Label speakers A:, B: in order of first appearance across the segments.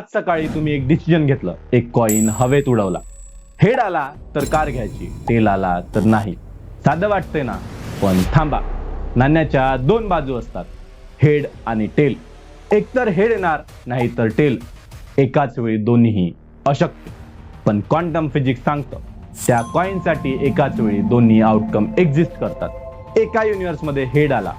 A: आज सकाळी तुम्ही एक डिसिजन घेतलं, एक कॉइन हवेत उडवला. हेड आला तर कार घ्यायची, टेल आला तर नाही. साधं वाटतंय ना? पण थांबा, नाण्याच्या दोन बाजू असतात, हेड आणि टेल. एकतर हेड येणार, नाही तर टेल. एकाच वेळी दोन्हीही अशक्य. पण क्वांटम फिजिक्स सांगतं त्या कॉइनसाठी एकाच वेळी दोन्ही आउटकम एक्झिस्ट करतात. एका युनिव्हर्समध्ये हेड आला,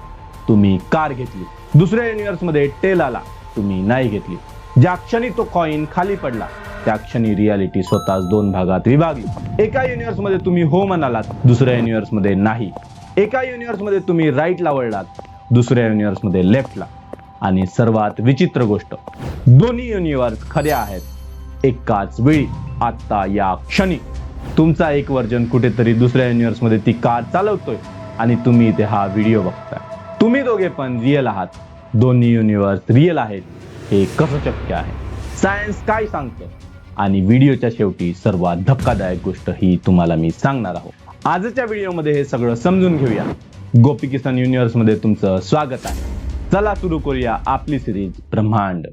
A: तुम्ही कार घेतली. दुसऱ्या युनिव्हर्समध्ये टेल आला, तुम्ही नाही घेतली. ज्या क्षणी तो कॉइन खाली पडला त्या क्षणी रियालिटी स्वतःच दोन भागात विभागली. एका युनिव्हर्समध्ये तुम्ही हो म्हणालात, दुसऱ्या युनिव्हर्समध्ये नाही. एका युनिव्हर्समध्ये तुम्ही राईटला वळलात, दुसऱ्या युनिव्हर्समध्ये लेफ्टला. आणि सर्वात विचित्र गोष्ट, दोन्ही युनिव्हर्स खऱ्या आहेत एकाच वेळी. आता या क्षणी तुमचा एक व्हर्जन कुठेतरी दुसऱ्या युनिव्हर्समध्ये ती कार चालवतोय आणि तुम्ही इथे हा व्हिडिओ बघताय. तुम्ही दोघे पण रिअल आहात, दोन्ही युनिव्हर्स रिअल आहेत. हे कसं शक्य आहे? सायन्स काय सांगतं? आणि व्हिडिओच्या शेवटी सर्वात धक्कादायक गोष्ट ही तुम्हाला मी सांगणार आहोत. आजच्या व्हिडिओमध्ये हे सगळं समजून घेऊया. गोपी किसन युनिव्हर्समध्ये तुमचं स्वागत आहे. चला सुरू करूया आपली सिरीज ब्रह्मांड.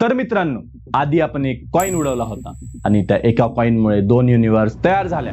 A: तर मित्रांनो, आधी आपण एक कॉइन उडवला होता आणि त्या एका कॉइनमुळे दोन युनिव्हर्स तयार झाल्या.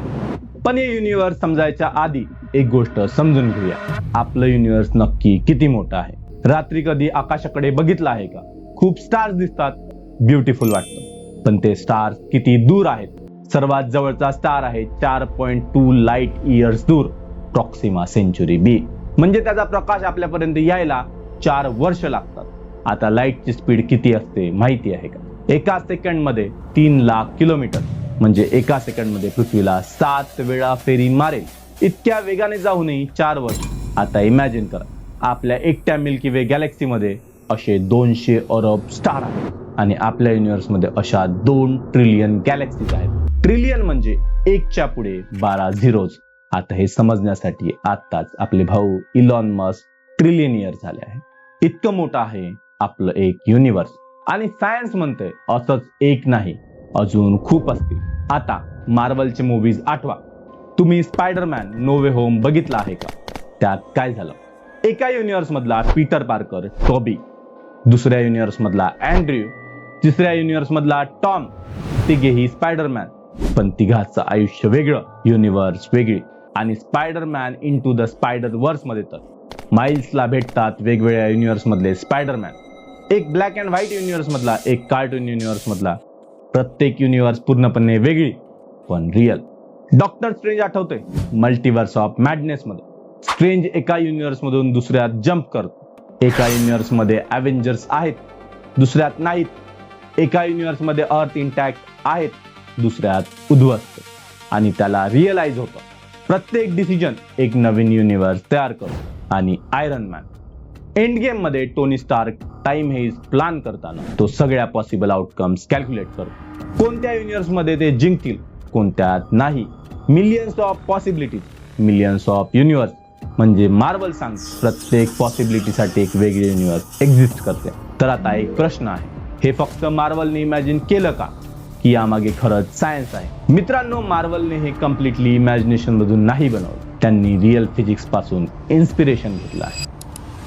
A: पण हे युनिव्हर्स समजायच्या आधी एक गोष्ट समजून घेऊया. आपलं युनिव्हर्स नक्की किती मोठं आहे? रात्री कधी आकाशाकडे बघितलं आहे का? खूप स्टार्स दिसतात, ब्युटिफुल वाटतं. पण ते स्टार्स किती दूर आहेत? सर्वात जवळचा स्टार आहे 4.2 लाईट इयर्स दूर, प्रॉक्सिमा सेंच्युरी बी. म्हणजे त्याचा प्रकाश आपल्यापर्यंत यायला 4 वर्ष लागतात. आता लाईटची स्पीड किती असते माहिती आहे का? एका सेकंडमध्ये 3 लाख किलोमीटर. म्हणजे एका सेकंडमध्ये पृथ्वीला 7 वेळा फेरी मारेल. इतक्या वेगाने जाऊनही 4 वर्ष. आता इमॅजिन करा, आपल्या एकट्या मिल्की वे गॅलेक्सीमध्ये असे 200 अरब स्टार आहेत आणि आपल्या युनिव्हर्समध्ये अशा 2 ट्रिलियन गॅलेक्सीज आहेत. ट्रिलियन म्हणजे 1च्या पुढे 12 झिरोज. आता हे समजण्यासाठी आताच आपले भाऊ इलॉन मस्क ट्रिलियनियर झाले आहे. इतकं मोठं आहे आपलं एक युनिव्हर्स. आणि सायन्स म्हणतंय असंच एक नाही, अजून खूप असतील. आता मार्वलचे मूवीज आठवा. तुम्ही स्पायडरमॅन नो वे होम बघितला आहे का? त्यात काय झालं? एका युनिव्हर्स मधला पीटर पार्कर टॉबी, दुसऱ्या युनिव्हर्स मधला अँड्र्यू, तिसऱ्या युनिव्हर्स मधला टॉम. तिघेही स्पायडरमॅन, पण तिघाचं आयुष्य वेगळं, युनिव्हर्स वेगळी. आणि स्पायडरमॅन इंटू द स्पायडर वर्स मध्ये तर माइल्सला भेटतात वेगवेगळ्या युनिव्हर्स मधले स्पायडरमॅन. एक ब्लॅक अँड व्हाईट युनिव्हर्स मधला, एक कार्टून युनिव्हर्स मधला. प्रत्येक युनिव्हर्स पूर्णपणे वेगळी पण रिअल. डॉक्टर स्ट्रेंज आठवतोय? मल्टीवर्स ऑफ मॅडनेस मध्ये स्ट्रेंज एका युनिव्हर्स मधून दुसऱ्यात जम्प करतो. एका युनिव्हर्स मध्ये अव्हेंजर्स आहेत, दुसऱ्यात नाहीत. एका युनिव्हर्स मध्ये अर्थ इंटॅक्ट आहेत, दुसऱ्यात उद्ध्वस्त. आणि त्याला रिअलाइज होतं प्रत्येक डिसिजन एक नवीन युनिव्हर्स तयार करतो. आणि आयरन मॅन एंड गेम मध्ये Tony Stark time heist plan करताना तो सगळ्या पॉसिबल आउटकम्स कॅल्क्युलेट करतो. कोणत्या युनिव्हर्स मध्ये ते जिंकतील, कोणत्यात नाही. Millions of possibilities, millions of universe. म्हणजे मार्वल सांग प्रत्येक पॉसिबिलिटीसाठी एक वेगळी युनिव्हर्स एक्झिस्ट करते. तर आता एक प्रश्न आहे, हे फक्त मार्वलने इमॅजिन केलं का, की यामागे खरंच सायन्स आहे? मित्रांनो, मार्वलने हे कम्प्लिटली इमॅजिनेशन मधून नाही बनवलं. त्यांनी रिअल फिजिक्स पासून इन्स्पिरेशन घेतलं आहे.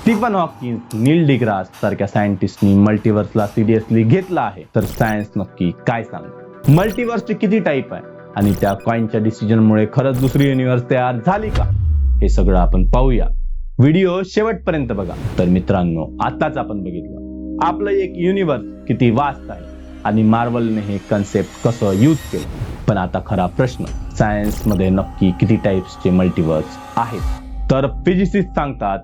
A: स्टीफन हॉकिन्स, नील डिग्रास सारख्या सायंटिस्टनी मल्टीवर्सला सिरियसली घेतला आहे. तर सायन्स नक्की काय सांगतं? मल्टीवर्सचे किती टाईप आहे आणि त्या कॉइनच्या डिसिजनमुळे खरंच दुसरी युनिव्हर्स तयार झाली का? हे सगळं आपण पाहूया. व्हिडिओ शेवटपर्यंत बघा. तर मित्रांनो, आताच आपण बघितलं आपलं एक युनिव्हर्स किती वास्ट आहे आणि मार्वलने हे कन्सेप्ट कसं यूज केलं. पण आता खरा प्रश्न, सायन्स मध्ये नक्की किती टाइप्सचे मल्टीवर्स आहेत? तर फिजिसिस्ट सांगतात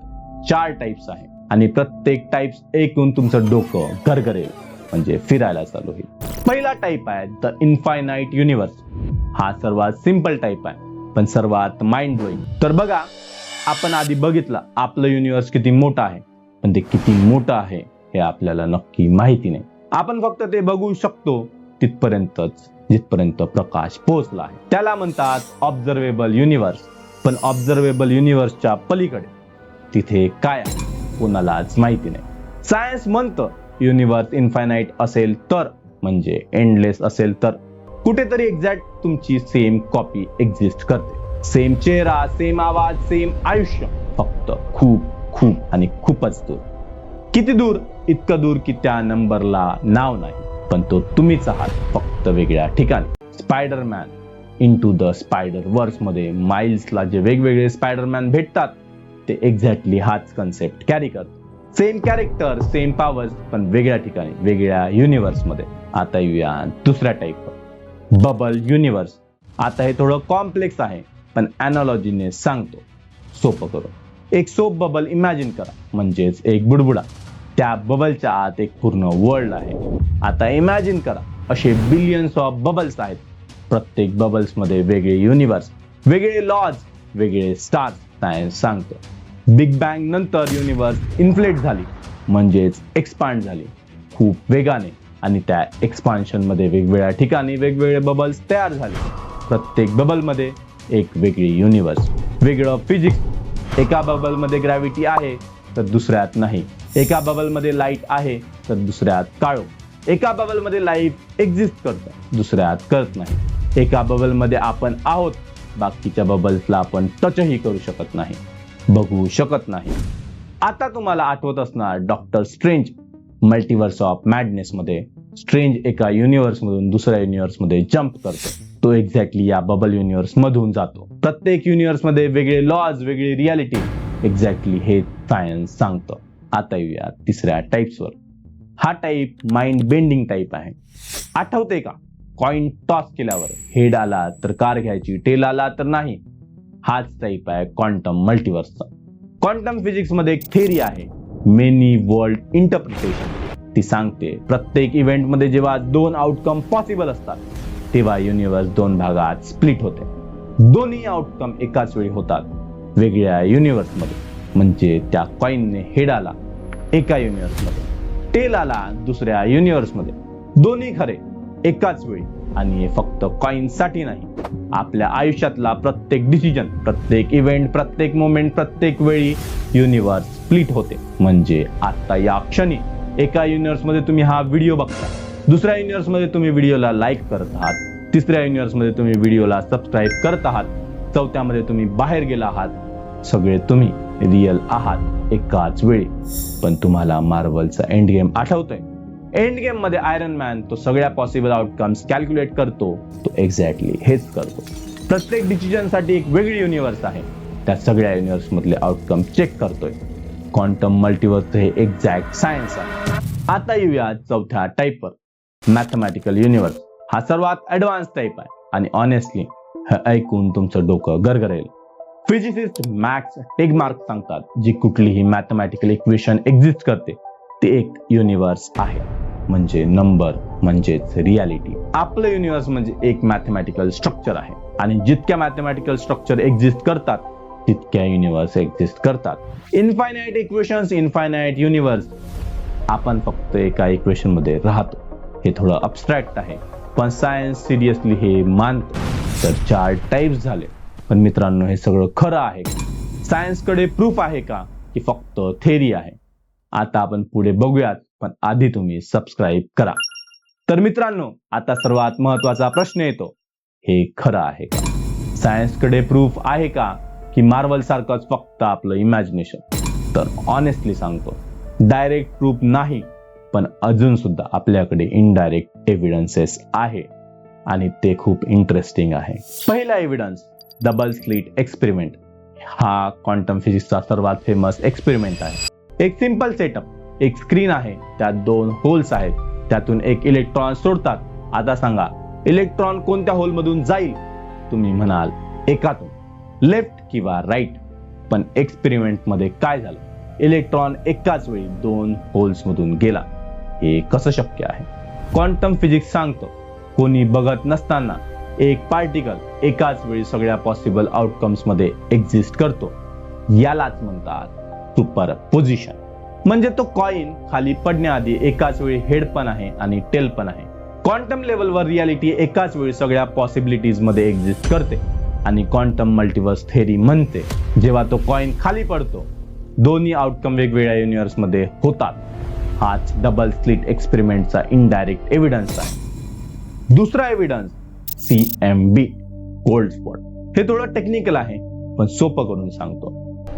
A: 4 टाइप्स आहे आणि प्रत्येक टाइप्स ऐकून तुमचं डोकं गरगरेल, म्हणजे फिरायला चालू होईल. पहिला टाइप आहे द इन्फायनाइट युनिव्हर्स. हा सर्वात सिंपल टाइप आहे पण सर्वात माइंड ब्लोईंग. तर बघा, आपण आधी बघितलं आपलं युनिव्हर्स किती मोठं आहे, पण ते किती मोठं आहे हे आपल्याला नक्की माहिती नाही. आपण फक्त ते बघू शकतो तिथपर्यंतच जिथपर्यंत प्रकाश पोहोचला आहे. त्याला म्हणतात ऑब्झर्वेबल युनिव्हर्स. पण ऑब्झर्वेबल युनिव्हर्सच्या पलीकडे तिथे काय आहे कोणालाच माहिती नाही. सायन्स म्हणतं युनिव्हर्स इन्फायनाइट असेल तर, म्हणजे एंडलेस असेल तर, कुठेतरी एक्झॅक्ट तुमची सेम कॉपी एक्झिस्ट करते. सेम चेहरा, सेम आवाज, सेम आयुष्य, फक्त खूप खूप आणि खूपच दूर. किती दूर? इतकं दूर की त्या नंबरला नाव नाही, पण तो तुम्हीच आहात, फक्त वेगळ्या ठिकाणी. स्पायडरमॅन इंटू द स्पायडर वर्स मध्ये माइल्सला जे वेगवेगळे स्पायडरमॅन भेटतात ते एक्झॅक्टली हाच कन्सेप्ट कॅरी करतात. सेम कॅरेक्टर, सेम पॉवर्स, पण वेगळ्या ठिकाणी, वेगळ्या युनिव्हर्स मध्ये. आता येऊया दुसऱ्या टाईपवर, बबल युनिव्हर्स. आता हे थोडं कॉम्प्लेक्स आहे, पण अॅनॉलॉजीने सांगतो सोपं करून. एक सोप बबल इमॅजिन करा, म्हणजेच एक बुडबुडा. त्या बबलच्या आत एक पूर्ण वर्ल्ड आहे. आता इमॅजिन करा असे बिलियन्स ऑफ बबल्स आहेत. प्रत्येक बबल्स मध्ये वेगळे युनिव्हर्स, वेगळे लॉज, वेगळे स्टार्स. सायन्स सांगतो बिग बँग नंतर युनिव्हर्स इन्फ्लेट झाली, म्हणजेच एक्सपांड झाली खूप वेगाने, आणि त्या एक्सपान्शन मध्ये वेगवेगळ्या ठिकाणी वेगवेगळे बबल्स तयार झाले. प्रत्येक बबल मध्ये एक वेगळी युनिव्हर्स, वेगळं फिजिक्स. एका बबल मध्ये ग्रॅव्हिटी आहे तर दुसऱ्यात नाही. एका बबल मध्ये लाईट आहे तर दुसऱ्यात काळोख. एका बबल मध्ये लाईफ एक्झिस्ट करतं, दुसऱ्यात करत नाही. एका बबल मध्ये आपण आहोत, बाकीच्या बबल्सला आपण टचही करू शकत नाही, बघू शकत नाही. आता तुम्हाला आठवत असणार doctor strange multiverse of madness मध्ये. स्ट्रेंज एका युनिव्हर्स मधून दुसऱ्या युनिव्हर्स मध्ये जम्प करतो. तो एक्झॅक्टली या बबल युनिव्हर्स मधून जातो. प्रत्येक युनिव्हर्स मध्ये वेगळे लॉज, वेगळी रियालिटी. एक्झॅक्टली हे सायन्स सांगतं. आता येऊया तिसऱ्या टाइप्सवर. हा टाइप माइंड बेंडिंग टाइप आहे. आठवते का? कॉइन टॉस केल्यावर हेड आला तर कार घ्यायची, टेल आला तर नाही. हाच टाइप आहे क्वांटम मल्टिवर्सचा. क्वांटम फिजिक्स मध्ये एक थेरी आहे, मेनी वर्ल्ड इंटरप्रिटेशन. ती सांगते प्रत्येक इव्हेंट मध्ये जेव्हा दोन आउटकम पॉसिबल असतात तेव्हा युनिव्हर्स दोन भागात स्प्लिट होते. दोन्ही आउटकम एकाच वेळी होतात वेगळ्या युनिव्हर्स मध्ये. म्हणजे त्या कॉइनने हेड आला एका युनिव्हर्स मध्ये, टेल आला दुसऱ्या युनिव्हर्स मध्ये. दोन्ही खरे एकाच वेळी. आणि हे फक्त कॉइन साठी नाही, आपल्या आयुष्यातला प्रत्येक डिसिजन, प्रत्येक इव्हेंट, प्रत्येक मोमेंट, प्रत्येक वेळी युनिव्हर्स स्प्लिट होते. म्हणजे आता या क्षणी एका युनिव्हर्स मध्ये तुम्ही हा व्हिडिओ बघता, दुसऱ्या युनिव्हर्स मध्ये तुम्ही व्हिडिओला लाईक करत आहात, तिसऱ्या युनिव्हर्स मध्ये तुम्ही व्हिडिओला सबस्क्राईब करत आहात, चौथ्यामध्ये तुम्ही बाहेर गेला आहात. सगळे तुम्ही रिअल आहात एकाच वेळी. पण तुम्हाला मार्वलचा एंड गेम आठवतोय? एंड गेम मध्ये आयरन मॅन तो सगळ्या पॉसिबल आउटकम्स कॅल्क्युलेट करतो. तो एक्झॅक्टली हेच करतो. प्रत्येक डिसिजन साठी एक वेगळी युनिव्हर्स आहे, त्या सगळ्या युनिव्हर्स मधले आउटकम चेक करतोय. क्वांटम मल्टिवर्स हे एक्झॅक्ट सायन्स आहे. आता येऊया चौथ्या टाइपवर, मॅथमॅटिकल युनिव्हर्स. हा सर्वात ऍडव्हान्स टाइप आहे आणि ऑनेस्टली हे ऐकून तुमचं डोकं गरगरेल. फिजिसिस्ट मॅक्स टेगमार्क सांगतात, जी कुठलीही मॅथमॅटिकल इक्वेशन एक्झिस्ट करते ते एक युनिव्हर्स आहे, म्हणजे नंबर, म्हणजेच रियालिटी. आपलं युनिव्हर्स म्हणजे एक मॅथमॅटिकल स्ट्रक्चर आहे आणि जितक्या मॅथमॅटिकल स्ट्रक्चर एक्झिस्ट करतात तितक्या युनिव्हर्स एक्झिस्ट करतात. Infinite equations, infinite universe. आपण फक्त एका इक्वेशन मध्ये राहतो. हे थोडं अब्स्ट्रॅक्ट आहे, पण सायन्स सिरियसली हे मानतो. तर 4 टाइप्स झाले. पण मित्रांनो, हे सगळं खरं आहे का? सायन्स कडे प्रूफ आहे का, की फक्त थेरी आहे? आता आपण पुढे बघूयात, पण आधी तुम्ही सबस्क्राईब करा. तर मित्रांनो, आता सर्वात महत्वाचा प्रश्न येतो, हे खरं आहे का? सायन्स कडे प्रूफ आहे का, की मार्वल सारखंच फक्त आपलं इमॅजिनेशन? तर ऑनेस्टली सांगतो, डायरेक्ट प्रूफ नाही, पण अजून सुद्धा आपल्याकडे इनडायरेक्ट एव्हिडन्सेस आहे आणि ते खूप इंटरेस्टिंग आहे. पहिला एव्हिडन्स, डबल स्लिट एक्सपेरिमेंट. हा क्वांटम फिजिक्सचा सर्वात फेमस एक्सपेरिमेंट आहे. एक सिंपल सेटअप, एक स्क्रीन आहे, त्यात 2 होल्स आहेत, त्यातून एक इलेक्ट्रॉन सोडतात. आता सांगा, इलेक्ट्रॉन कोणत्या होल मधून जाईल? तुम्ही म्हणाल एकातून, लेफ्ट किंवा राईट. पण एक्सपेरिमेंट मध्ये काय झालं? इलेक्ट्रॉन एकाच वेळी 2 होल्स मधून गेला. हे कसं शक्य आहे? क्वांटम फिजिक्स सांगतो, कोणी बघत नसताना एक पार्टिकल एकाच वेळी सगळ्या पॉसिबल आउटकम्स मध्ये एक्झिस्ट करतो. यालाच म्हणतात सुपरपोजिशन. म्हणजे तो कॉइन खाली पडण्याआधी एकाच वेळी हेड पण आहे आणि टेल पण आहे. क्वांटम लेवलवर रियालिटी एकाच वेळी सगळ्या पॉसिबिलिटीज मध्ये एक्झिस्ट करते. आणि क्वांटम मल्टिवर्स थेरी म्हणते, जेव्हा तो कॉइन खाली पडतो दोन्ही आउटकम वेगवेगळ्या युनिव्हर्स मध्ये होतात. हाच डबल स्लिट एक्सपेरिमेंटचा इनडायरेक्ट एव्हिडन्स आहे. दुसरा एव्हिडन्स, CMB कोल्ड स्पॉट. हे थोडं टेक्निकल आहे, पण सोपं करून सांगतो.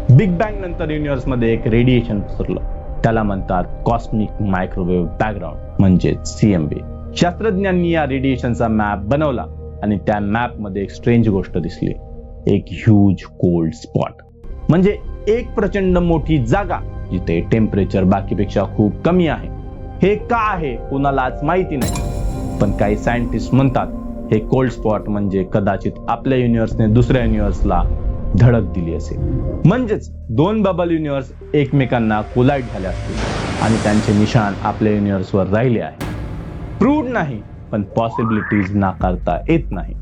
A: बिग बँग नंतर युनिव्हर्स मध्ये एक रेडिएशन पसरलं. त्याला म्हणतात कॉस्मिक मायक्रोवेव्ह बॅकग्राऊंड म्हणजेच CMB. शास्त्रज्ञांनी या रेडिएशनचा मॅप बनवला आणि त्या मॅप मध्ये एक स्ट्रेंज गोष्ट दिसली. एक ह्यूज कोल्ड स्पॉट, म्हणजे एक प्रचंड मोठी जागा जिथे टेम्परेचर बाकीपेक्षा खूप कमी आहे. हे का आहे कोणालाच माहिती नाही, पण काही सायंटिस्ट म्हणतात हे कोल्ड स्पॉट म्हणजे कदाचित आपल्या युनिव्हर्सने दुसऱ्या युनिव्हर्सला धडक दिली असेल. म्हणजेच दोन बबल युनिव्हर्स एकमेकांना कोलाइड झाले असतील आणि त्यांचे निशाण आपल्या युनिव्हर्सवर राहिले आहे. प्रूव्ड नाही, पण पॉसिबिलिटीज नाकारता येत नाही.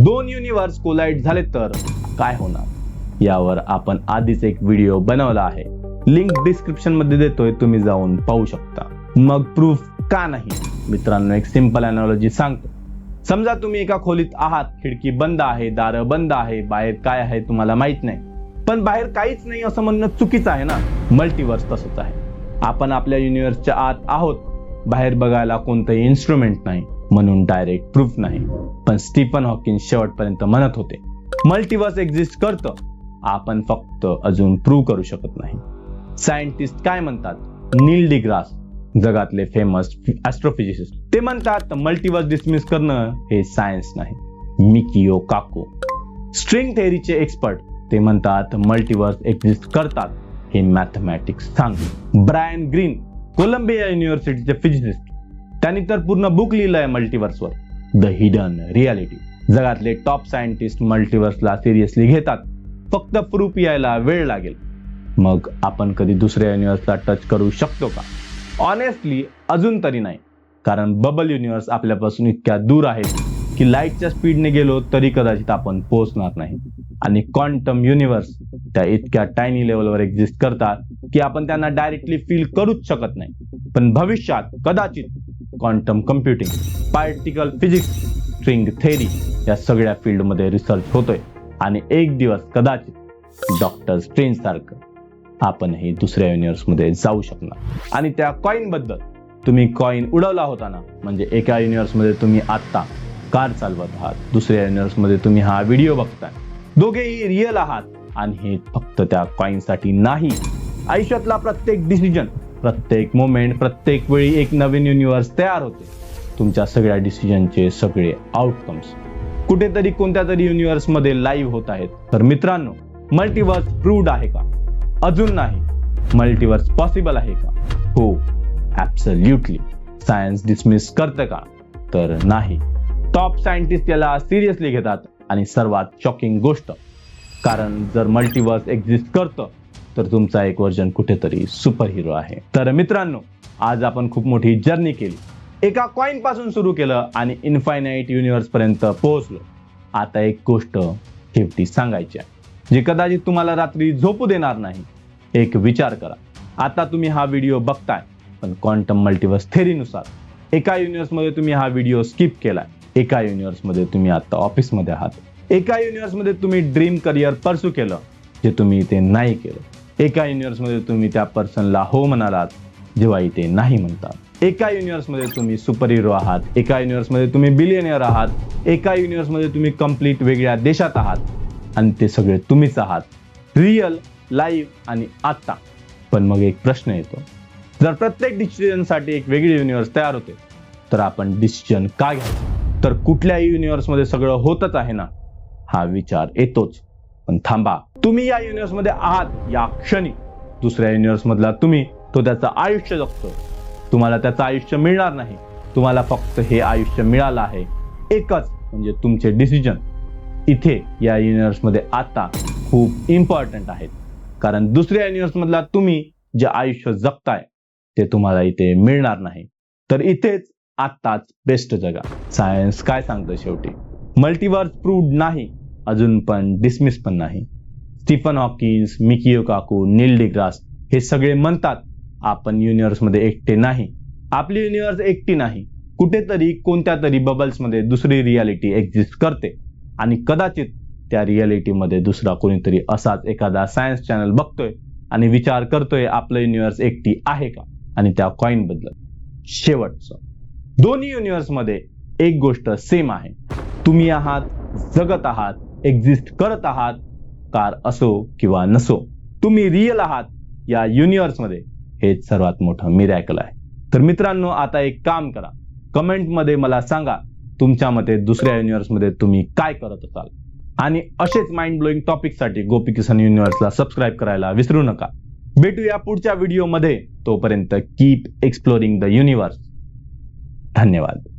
A: दोन युनिव्हर्स कोलाइड झाले तर काय होणार, यावर आपण आधीच एक व्हिडिओ बनवला आहे. लिंक डिस्क्रिप्शन मध्ये देतोय, तुम्ही जाऊन पाहू शकता. मग प्रूफ का नाही? मित्रांनो, एक सिंपल अनालॉजी सांगतो. समजा तुम्ही एका खोलीत आहात, खिडकी बंद आहे, दारं बंद आहे, बाहेर काय आहे तुम्हाला माहित नाही, पण बाहेर काहीच नाही असं म्हणणं चुकीचं आहे ना. मल्टीवर्स तसंच आहे. आपण आपल्या युनिव्हर्सच्या आत आहोत, बाहेर बघायला कोणतंही इन्स्ट्रुमेंट नाही, म्हणून डायरेक्ट प्रूफ नाही. पण स्टीफन हॉकिंग शेवटपर्यंत म्हणत होते मल्टीवर्स एक्झिस्ट करतं, आपण फक्त अजून प्रूव्ह करू शकत नाही. सायंटिस्ट काय म्हणतात? नील डिग्रास, जगातले फेमस ॲस्ट्रोफिजिसिस्ट, ते म्हणतात मल्टीवर्स डिसमिस करणं हे सायन्स नाही. मिकियो काको, स्ट्रिंग थेअरीचे एक्सपर्ट, ते म्हणतात मल्टीवर्स एक्झिस्ट करतात, हे मॅथमॅटिक्स सांगतात. ब्रायन ग्रीन, कोलंबिया युनिव्हर्सिटीचे फिजिसिस्ट, त्यांनी तर पूर्ण बुक लिहिलंय मल्टीवर्सवर, द हिडन रियालिटी. जगातले टॉप सायंटिस्ट मल्टीवर्सला सिरियसली घेतात, फक्त प्रूफ यायला वेळ लागेल. मग आपण कधी दुसऱ्या युनिव्हर्सला टच करू शकतो का? ऑनेस्टली अजून तरी नाही, कारण बबल युनिव्हर्स आपल्यापासून इतक्या दूर आहेत की लाईटच्या स्पीडने गेलो तरी कदाचित आपण पोहोचणार नाही. आणि क्वांटम युनिव्हर्स त्या इतक्या टायनी लेवलवर एक्झिस्ट करतात की आपण त्यांना डायरेक्टली फील करूच शकत नाही. पण भविष्यात कदाचित quantum computing, particle physics, string theory या सगळ्या फील्डमध्ये रिसर्च होतोय आणि एक दिवस कदाचित डॉक्टर स्ट्रेंज सारखं आपणही दुसऱ्या युनिव्हर्समध्ये जाऊ शकणार. आणि त्या कॉइन बद्दल, तुम्ही कॉइन उडवला होता ना, म्हणजे एका युनिव्हर्समध्ये तुम्ही आता कार चालवत आहात, दुसऱ्या युनिव्हर्समध्ये तुम्ही हा व्हिडिओ बघताय. दोघेही रिअल आहात आणि हे फक्त त्या कॉइनसाठी नाही. आयुष्यातला प्रत्येक डिसिजन, प्रत्येक मोमेंट, प्रत्येक वेळी एक नवीन युनिव्हर्स तयार होते. तुमच्या सगळ्या डिसिजनचे सगळे आउटकम्स कुठेतरी कोणत्या तरी युनिव्हर्समध्ये लाईव्ह होत आहेत. तर मित्रांनो, मल्टीवर्स प्रूव्ड आहे का? अजून नाही. मल्टीवर्स पॉसिबल आहे का? हो, ऍब्सोल्युटली. सायन्स डिसमिस करतं का? तर नाही. टॉप सायंटिस्ट याला सिरियसली घेतात. आणि सर्वात शॉकिंग गोष्ट, कारण जर मल्टीवर्स एक्झिस्ट करतं तर तुमचा एक वर्जन कुठेतरी सुपर हिरो आहे. तर मित्रांनो, आज आपण खूप मोठी जर्नी केली. एका कॉइन पासून सुरू केलं आणि इन्फायनाइट युनिव्हर्स पर्यंत पोहोचलो. आता एक गोष्ट शेवटी सांगायची आहे, जी कदाचित तुम्हाला रात्री झोपू देणार नाही. एक विचार करा, आता तुम्ही हा व्हिडिओ बघताय, पण क्वांटम मल्टीवर्स थेअरीनुसार एका युनिव्हर्समध्ये तुम्ही हा व्हिडिओ स्किप केलाय. एका युनिव्हर्समध्ये तुम्ही आता ऑफिसमध्ये आहात. एका युनिव्हर्समध्ये तुम्ही ड्रीम करिअर परस्यू केलं, जे तुम्ही इथे नाही केलं. एका युनिव्हर्समध्ये तुम्ही त्या पर्सनला हो म्हणालात, जेव्हा इथे नाही म्हणतात. एका युनिव्हर्समध्ये तुम्ही सुपर हिरो आहात. एका युनिव्हर्समध्ये तुम्ही बिलियनियर आहात. एका युनिव्हर्समध्ये तुम्ही कम्प्लीट वेगळ्या देशात आहात. आणि ते सगळे तुम्हीच आहात, रिअल, लाईव्ह आणि आता. पण मग एक प्रश्न येतो, जर प्रत्येक डिसिजनसाठी एक वेगळी युनिव्हर्स तयार होते, तर आपण डिसिजन का घ्यायचं? तर कुठल्याही युनिव्हर्समध्ये सगळं होतच आहे ना, हा विचार येतोच. पण थांबा, तुम्ही या युनिव्हर्समध्ये आहात या क्षणी. दुसऱ्या युनिव्हर्स मधला तुम्ही तो त्याचं आयुष्य जगतो. तुम्हाला त्याचं आयुष्य मिळणार नाही. तुम्हाला फक्त हे आयुष्य मिळालं आहे एकच, म्हणजे तुमचे डिसिजन इथे या युनिव्हर्समध्ये आता खूप इम्पॉर्टंट आहेत. कारण दुसऱ्या युनिव्हर्स मधला तुम्ही जे आयुष्य जगताय ते तुम्हाला इथे मिळणार नाही. तर इथेच आत्ताच बेस्ट जगा. सायन्स काय सांगतं शेवटी? मल्टीवर्स प्रूव्ड नाही, अजून पण डिसमिस पण नाही. स्टीफन हॉकिन्स, मिकियो काको, नील डिग्रास हे सगळे म्हणतात आपण युनिव्हर्समध्ये एकटे नाही. आपली युनिव्हर्स एकटी नाही. कुठेतरी कोणत्या तरी बबल्समध्ये दुसरी रियालिटी एक्झिस्ट करते आणि कदाचित त्या रियालिटीमध्ये दुसरा कोणीतरी असाच एखादा सायन्स चॅनल बघतोय आणि विचार करतोय आपलं युनिव्हर्स एकटी आहे का. आणि त्या कॉइन बद्दल शेवटचं, दोन्ही युनिव्हर्समध्ये एक गोष्ट सेम आहे. तुम्ही आहात, जगत आहात एक्झिस्ट करत आहात, कार असो किंवा नसो, तुम्ही रिअल आहात या युनिव्हर्समध्ये, हेच सर्वात मोठं मिरॅकल आहे. तर मित्रांनो, आता एक काम करा, कमेंटमध्ये मला सांगा तुमच्या मते दुसऱ्या युनिव्हर्समध्ये तुम्ही काय करत असाल. आणि असेच माइंड ब्लोईंग टॉपिकसाठी गोपी किसन युनिव्हर्सला सबस्क्राईब करायला विसरू नका. भेटूया पुढच्या व्हिडिओमध्ये. तोपर्यंत कीप एक्सप्लोरिंग द युनिव्हर्स. धन्यवाद.